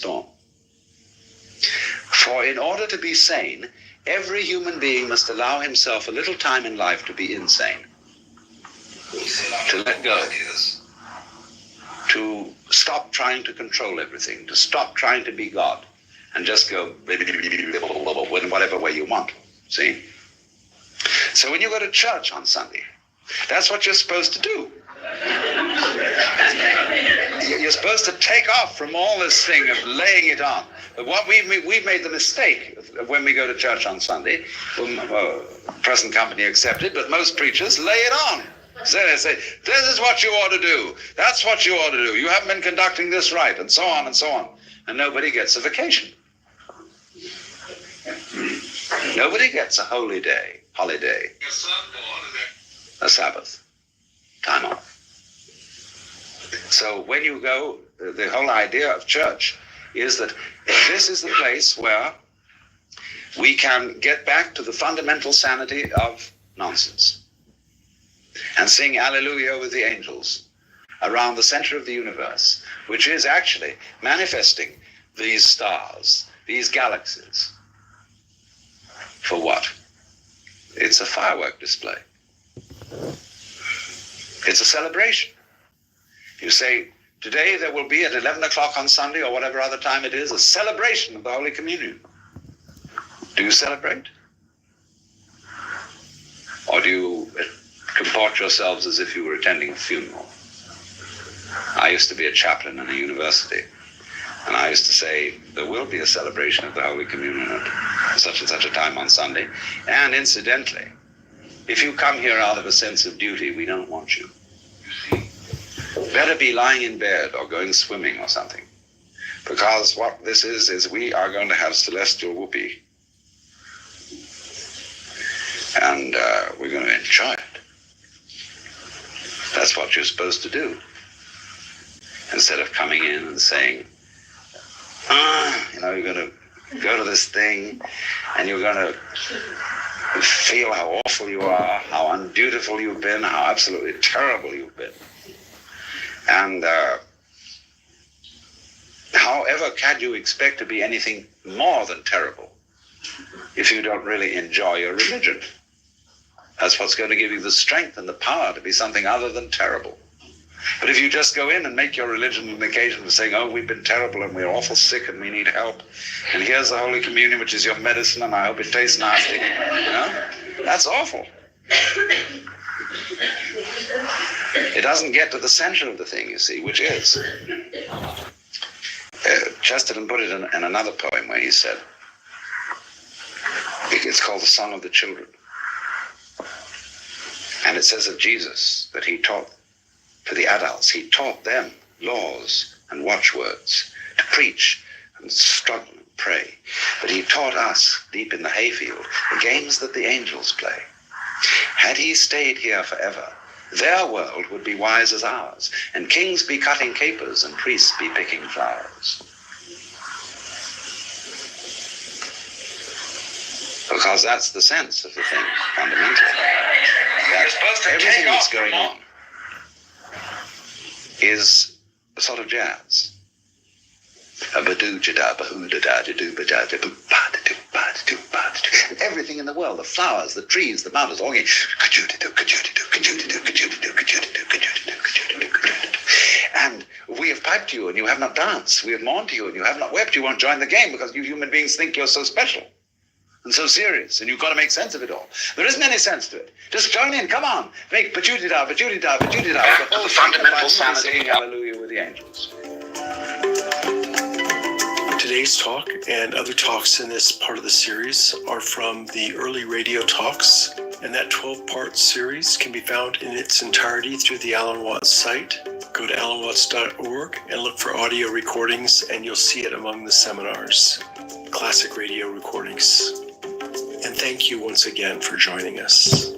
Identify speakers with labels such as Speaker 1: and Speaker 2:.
Speaker 1: storm. For in order to be sane, every human being must allow himself a little time in life to be insane, to let go, to stop trying to control everything, to stop trying to be God, and just go in whatever way you want, see? So when you go to church on Sunday, that's what you're supposed to do. You're supposed to take off from all this thing of laying it on. But what we've made the mistake when we go to church on Sunday, present company accepted, but most preachers lay it on. So they say, this is what you ought to do. That's what you ought to do. You haven't been conducting this right, and so on and so on. And nobody gets a vacation. Nobody gets a holy day, holiday, a Sabbath, time off. So when you go, the whole idea of church is that this is the place where we can get back to the fundamental sanity of nonsense and sing Alleluia with the angels around the center of the universe, which is actually manifesting these stars, these galaxies. For what? It's a firework display. It's a celebration. You say, today there will be at 11 o'clock on Sunday or whatever other time it is, a celebration of the Holy Communion. Do you celebrate? Or do you comport yourselves as if you were attending a funeral? I used to be a chaplain in a university, and I used to say, there will be a celebration of the Holy Communion at such and such a time on Sunday. And incidentally, if you come here out of a sense of duty, we don't want you. Better be lying in bed or going swimming or something. Because what this is we are going to have celestial whoopee. And we're going to enjoy it. That's what you're supposed to do. Instead of coming in and saying, you're going to go to this thing and you're going to feel how awful you are, how undutiful you've been, how absolutely terrible you've been. And however can you expect to be anything more than terrible if you don't really enjoy your religion? That's what's going to give you the strength and the power to be something other than terrible. But if you just go in and make your religion an occasion for saying, oh, we've been terrible and we're awful sick and we need help, and here's the Holy Communion, which is your medicine, and I hope it tastes nasty, that's awful. It doesn't get to the center of the thing, you see, which is, Chesterton put it in another poem where he said, it's called The Song of the Children. And it says of Jesus that he taught, to the adults, he taught them laws and watchwords to preach and struggle and pray. But he taught us, deep in the hayfield, the games that the angels play. Had he stayed here forever, their world would be wise as ours, and kings be cutting capers and priests be picking flowers. Because that's the sense of the thing, fundamentally. That everything that's going on is a sort of jazz. And everything in the world, the flowers, the trees, the mountains, all going, and we have piped to you and you have not danced. We have mourned to you and you have not wept. You won't join the game because you human beings think you're so special and so serious, and you've got to make sense of it all. There isn't any sense to it. Just join in, come on. Make patootie-da, patootie-da, patootie-da.
Speaker 2: Back to the fundamental sanity.
Speaker 1: Hallelujah with the angels.
Speaker 3: Today's talk and other talks in this part of the series are from the early radio talks, and that 12-part series can be found in its entirety through the Alan Watts site. Go to alanwatts.org and look for audio recordings, and you'll see it among the seminars, classic radio recordings. And thank you once again for joining us.